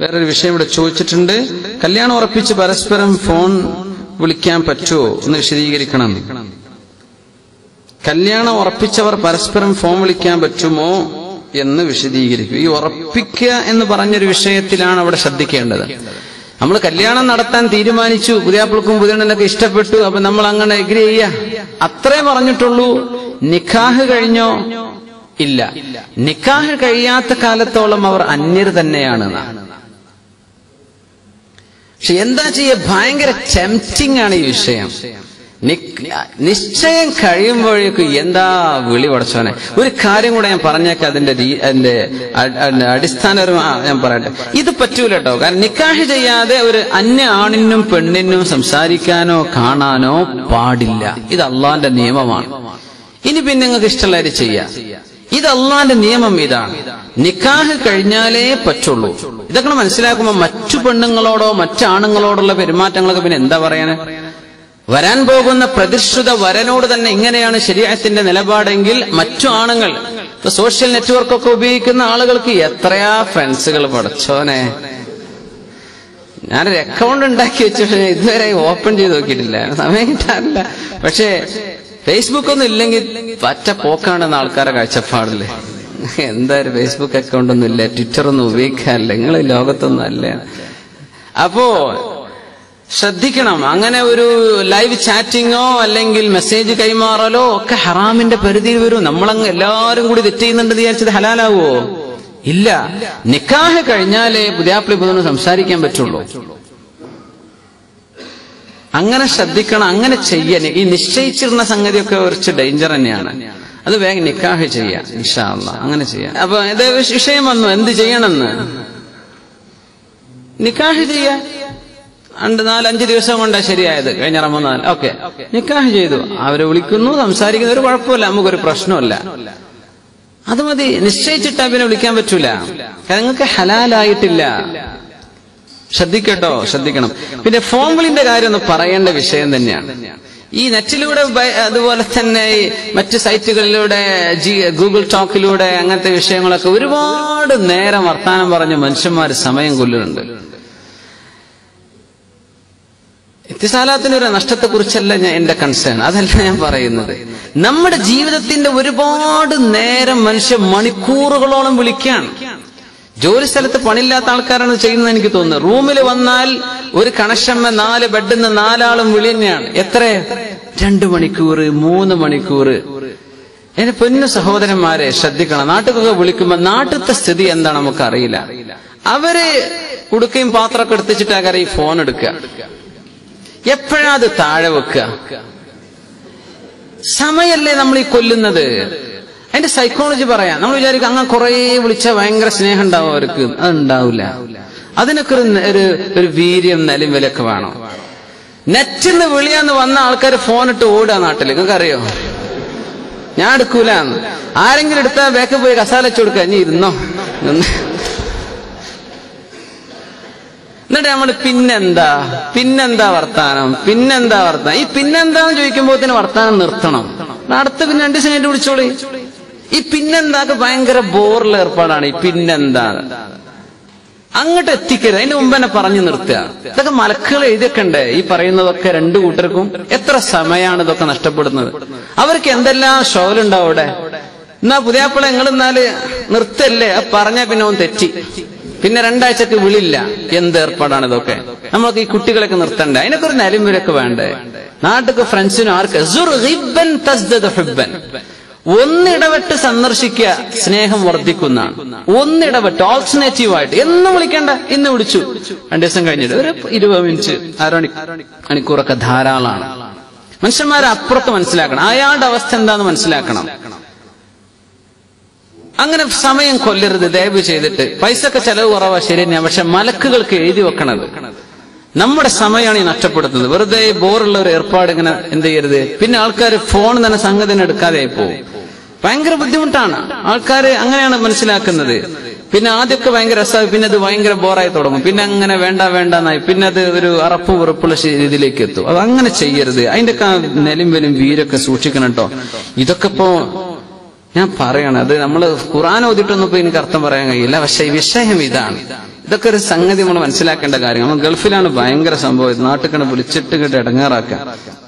വേറൊരു വിഷയം ഇവിടെ ചോദിച്ചിട്ടുണ്ട്. കല്യാണം ഉറപ്പിച്ച് പരസ്പരം ഫോൺ വിളിക്കാൻ പറ്റുമോ എന്ന് വിശദീകരിക്കണം. കല്യാണം ഉറപ്പിച്ചവർ പരസ്പരം ഫോൺ വിളിക്കാൻ പറ്റുമോ എന്ന് വിശദീകരിക്കും. ഈ ഉറപ്പിക്കുക എന്ന് പറഞ്ഞൊരു വിഷയത്തിലാണ് അവിടെ ശ്രദ്ധിക്കേണ്ടത്. നമ്മൾ കല്യാണം നടത്താൻ തീരുമാനിച്ചു, പുതിയാപ്പിൾക്കും പുതിയണ്ണനൊക്കെ ഇഷ്ടപ്പെട്ടു, അപ്പൊ നമ്മൾ അങ്ങനെ എഗ്രി ചെയ്യുക, അത്രേ പറഞ്ഞിട്ടുള്ളൂ. നിക്കാഹ് കഴിഞ്ഞോ? ഇല്ല. നിക്കാഹ് കഴിയാത്ത കാലത്തോളം അവർ അന്യർ തന്നെയാണ്. പക്ഷെ എന്താ ചെയ്യുക, ഭയങ്കര ടെംപ്റ്റിംഗ് ആണ് ഈ വിഷയം. നിശ്ചയം കഴിയുമ്പോഴേക്കും എന്താ വിളി പടച്ചോനെ. ഒരു കാര്യം കൂടെ ഞാൻ പറഞ്ഞേക്കാം, അതിന്റെ അടിസ്ഥാനപരമായി ഞാൻ പറയട്ടെ. ഇത് പറ്റൂല കേട്ടോ. കാരണം നിക്കാഹ് ചെയ്യാതെ ഒരു അന്യ ആണിനും പെണ്ണിനും സംസാരിക്കാനോ കാണാനോ പാടില്ല. ഇത് അള്ളാന്റെ നിയമമാണ്. ഇനി പിന്നെ നിങ്ങൾക്ക് ഇഷ്ടമുള്ളവര് ചെയ്യാം. ഇത് അള്ളാന്റെ നിയമം ഇതാണ്. നിക്കാഹ് കഴിഞ്ഞാലേ പറ്റുള്ളൂ. ഇതൊക്കെ മനസ്സിലാക്കുമ്പോ മറ്റു പെണ്ണുങ്ങളോടോ മറ്റാണുങ്ങളോടുള്ള പെരുമാറ്റങ്ങളൊക്കെ പിന്നെ എന്താ പറയാന്? വരാൻ പോകുന്ന പ്രതിഷ്ഠിത വരനോട് തന്നെ ഇങ്ങനെയാണ് ശരീഅത്തിന്റെ നിലപാടെങ്കിൽ മറ്റു ആണുങ്ങൾ, ഇപ്പൊ സോഷ്യൽ നെറ്റ്വർക്കൊക്കെ ഉപയോഗിക്കുന്ന ആളുകൾക്ക് എത്രയാ ഫ്രണ്ട്സുകൾ പടച്ചോനെ. ഞാനൊരു അക്കൗണ്ട് ഉണ്ടാക്കി വെച്ചു, ഇതുവരെ ഓപ്പൺ ചെയ്ത് നോക്കിയിട്ടില്ല, സമയം കിട്ടാറില്ല. പക്ഷേ ഫേസ്ബുക്ക് ഒന്നും ഇല്ലെങ്കിൽ പറ്റ പോക്കാണെന്ന് ആൾക്കാരെ കാഴ്ചപ്പാടില്ലേ. എന്തായാലും ഫേസ്ബുക്ക് അക്കൗണ്ട് ഒന്നും ഇല്ല, ട്വിറ്റർ ഒന്നും ഉപയോഗിക്കാറില്ല, നിങ്ങൾ ലോകത്തൊന്നും അല്ല. അപ്പോ ശ്രദ്ധിക്കണം. അങ്ങനെ ഒരു ലൈവ് ചാറ്റിങ്ങോ അല്ലെങ്കിൽ മെസ്സേജ് കൈമാറലോ ഒക്കെ ഹറാമിന്റെ പരിധിയിൽ വരും. നമ്മളങ്ങ് എല്ലാവരും കൂടി തെറ്റ് ചെയ്യുന്നുണ്ടെന്ന് വിചാരിച്ചത് ഹലാലാവോ? ഇല്ല. നിക്കാഹ് കഴിഞ്ഞാലേ പുതിയാപ്പിളി പുതിയണ്ണനും സംസാരിക്കാൻ പറ്റുള്ളൂ. അങ്ങനെ ശ്രദ്ധിക്കണം. അങ്ങനെ ചെയ്യാൻ ഈ നിശ്ചയിച്ചിരുന്ന സംഗതിയൊക്കെ കുറച്ച് ഡേഞ്ചർ തന്നെയാണ്. അത് വേഗം നിക്കാഹ് ചെയ്യാം ഇൻഷാ അല്ലാഹ്. അങ്ങനെ ചെയ്യാം. അപ്പൊ ഇത് വിഷയം വന്നു, എന്ത് ചെയ്യണമെന്ന്. നിക്കാഹ് ചെയ്യാ. 4-5 ദിവസം കൊണ്ടാ ശരിയായത്, കഴിഞ്ഞ റമദാൻ. ഓക്കെ, നിക്കാഹ് ചെയ്തു, അവരെ വിളിക്കുന്നു, സംസാരിക്കുന്നു, ഒരു കുഴപ്പമില്ല, നമുക്കൊരു പ്രശ്നമില്ല. അത് മതി. നിശ്ചയിച്ചിട്ടാ പിന്നെ വിളിക്കാൻ പറ്റൂല, കാരണം നിങ്ങൾക്ക് ഹലാലായിട്ടില്ല. ശ്രദ്ധിക്കട്ടോ, ശ്രദ്ധിക്കണം. പിന്നെ ഫോൺ വിളിന്റെ കാര്യം ഒന്ന് പറയേണ്ട വിഷയം തന്നെയാണ്. ഈ നെറ്റിലൂടെ അതുപോലെ തന്നെ ഈ മറ്റു സൈറ്റുകളിലൂടെ ഗൂഗിൾ ടോക്കിലൂടെ അങ്ങനത്തെ വിഷയങ്ങളൊക്കെ ഒരുപാട് നേരം വർത്താനം പറഞ്ഞ് മനുഷ്യന്മാർ സമയം കൊല്ലുന്നുണ്ട്. ഇത്തിസാലാത്തിനൊരു നഷ്ടത്തെക്കുറിച്ചല്ല എന്റെ കൺസേൺ, അതല്ല ഞാൻ പറയുന്നത്. നമ്മുടെ ജീവിതത്തിന്റെ ഒരുപാട് നേരം മനുഷ്യ മണിക്കൂറുകളോളം വിളിക്കാൻ. ജോലി സ്ഥലത്ത് പണിയില്ലാത്ത ആൾക്കാരാണ് ചെയ്യുന്നത് എനിക്ക് തോന്നുന്നത്. റൂമിൽ വന്നാൽ ഒരു കണക്ഷന്മ 4 ബെഡിൽ നിന്ന് 4 ആളും വിളി തന്നെയാണ്. എത്ര? 2 മണിക്കൂർ, 3 മണിക്കൂർ. എന്റെ പൊന്നു സഹോദരന്മാരെ ശ്രദ്ധിക്കണം. നാട്ടിലൊക്കെ വിളിക്കുമ്പോ നാട്ടിലത്തെ സ്ഥിതി എന്താണ് നമുക്കറിയില്ല. അവര് കുടുക്കയും പാത്രമൊക്കെ എടുത്തിച്ചിട്ടാകാരം ഈ ഫോൺ എടുക്കുക. എപ്പോഴാ അത് താഴെ വെക്കുക? സമയല്ലേ നമ്മൾ ഈ കൊല്ലുന്നത്. അതിന്റെ സൈക്കോളജി പറയാം. നമ്മൾ വിചാരിക്കും അങ്ങനെ കുറെ വിളിച്ചാൽ ഭയങ്കര സ്നേഹം ഉണ്ടാവും അവർക്ക്. അതുണ്ടാവില്ല. അതിനൊക്കെ ഒരു വീര്യം നിലയും വിലയൊക്കെ വേണം. നെറ്റിന്ന് വിളിയാന്ന് വന്ന ആൾക്കാർ ഫോണിട്ട് ഓടുക നാട്ടിൽ. നിങ്ങൾക്ക് അറിയോ? ഞാൻ എടുക്കൂല. ആരെങ്കിലും എടുത്താൽ ബാക്ക് പോയി കസാല വെച്ച് കൊടുക്കുക, നീ ഇരുന്നോ. എന്നിട്ട് നമ്മൾ പിന്നെന്താ വർത്താനം. ഈ പിന്നെന്താന്ന് ചോദിക്കുമ്പോഴത്തേന് വർത്താനം നിർത്തണം. അടുത്ത പിന്നെ 2 ദിവസം കഴിഞ്ഞിട്ട് വിളിച്ചോളി. ഈ പിന്നെന്താക്ക് ഭയങ്കര ബോറുള്ള ഏർപ്പാടാണ്. ഈ പിന്നെന്താ അങ്ങോട്ട് എത്തിക്കരുത്. അതിന്റെ മുമ്പ് തന്നെ പറഞ്ഞു നിർത്തുക. ഇതൊക്കെ മലക്കുകൾ എഴുതിയൊക്കെ ഉണ്ട്. ഈ പറയുന്നതൊക്കെ 2 കൂട്ടർക്കും എത്ര സമയമാണ് ഇതൊക്കെ നഷ്ടപ്പെടുന്നത്. അവർക്ക് എന്തെല്ലാം ഷോലുണ്ടാവും അവിടെ. എന്നാ പുതിയാപ്പിള നിങ്ങളെന്നാല് നിർത്തല്ലേ, പറഞ്ഞാ പിന്നെ അവൻ തെറ്റി, പിന്നെ 2 ആഴ്ചക്ക് വിളില്ല. എന്ത് ഏർപ്പാടാണ് ഇതൊക്കെ. നമ്മൾക്ക് ഈ കുട്ടികളൊക്കെ നിർത്തണ്ടേ? അതിനൊക്കെ ഒരു നിലമ്പരൊക്കെ വേണ്ടേ? നാട്ടിക്ക് ഫ്രണ്ട്സിനും ആർക്ക് ഒന്നിടവിട്ട് സന്ദർശിക്കുക, സ്നേഹം വർദ്ധിക്കുന്നതാണ്. ഒന്നിടവിട്ട് ഓൾട്ടർനേറ്റീവായിട്ട് എന്നും വിളിക്കേണ്ട. ഇന്ന് വിളിച്ചു, 2 ദിവസം കഴിഞ്ഞിട്ട് ഒരു 20 മിനിറ്റ്, 1/2 മണിക്കൂറൊക്കെ ധാരാളമാണ്. മനുഷ്യന്മാരെ അപ്പുറത്ത് മനസ്സിലാക്കണം. അയാളുടെ അവസ്ഥ എന്താന്ന് മനസ്സിലാക്കണം. അങ്ങനെ സമയം കൊല്ലരുത് ദയവ് ചെയ്തിട്ട്. പൈസക്ക് ചെലവ് കുറവാ, ശരി തന്നെയാണ്. പക്ഷെ മലക്കുകൾക്ക് എഴുതി വെക്കണത്. നമ്മുടെ സമയമാണ് ഈ നഷ്ടപ്പെടുത്തുന്നത്. വെറുതെ ബോറുള്ള ഒരു ഏർപ്പാട് ഇങ്ങനെ എന്ത് ചെയ്യരുത്. പിന്നെ ആൾക്കാർ ഫോൺ തന്നെ സംഗതി എടുക്കാതെ പോകും. ഭയങ്കര ബുദ്ധിമുട്ടാണ്. ആൾക്കാർ അങ്ങനെയാണ് മനസ്സിലാക്കുന്നത്. പിന്നെ ആദ്യമൊക്കെ ഭയങ്കര രസമായി, പിന്നെ അത് ഭയങ്കര ബോറായി തുടങ്ങും. പിന്നെ അങ്ങനെ വേണ്ടെന്നായി, പിന്നെ അത് ഒരു അറപ്പ് വെറുപ്പുള്ള രീതിയിലേക്ക് എത്തും. അത് അങ്ങനെ ചെയ്യരുത്. അതിന്റെ നെലിമ്പലും വീരൊക്കെ സൂക്ഷിക്കണം കേട്ടോ. ഇതൊക്കെ ഇപ്പോ ഞാൻ പറയണം, അത് നമ്മള് ഖുർആൻ ഓതിട്ടൊന്നും ഇപ്പൊ എനിക്ക് അർത്ഥം പറയാൻ കഴിയില്ല. പക്ഷെ ഈ വിഷയം ഇതാണ്. ഇതൊക്കെ ഒരു സംഗതി നമ്മൾ മനസ്സിലാക്കേണ്ട കാര്യം. നമ്മൾ ഗൾഫിലാണ് ഭയങ്കര സംഭവം. നാട്ടിൽ വിളിച്ചിട്ട് ഇടങ്ങാറാക്കുക.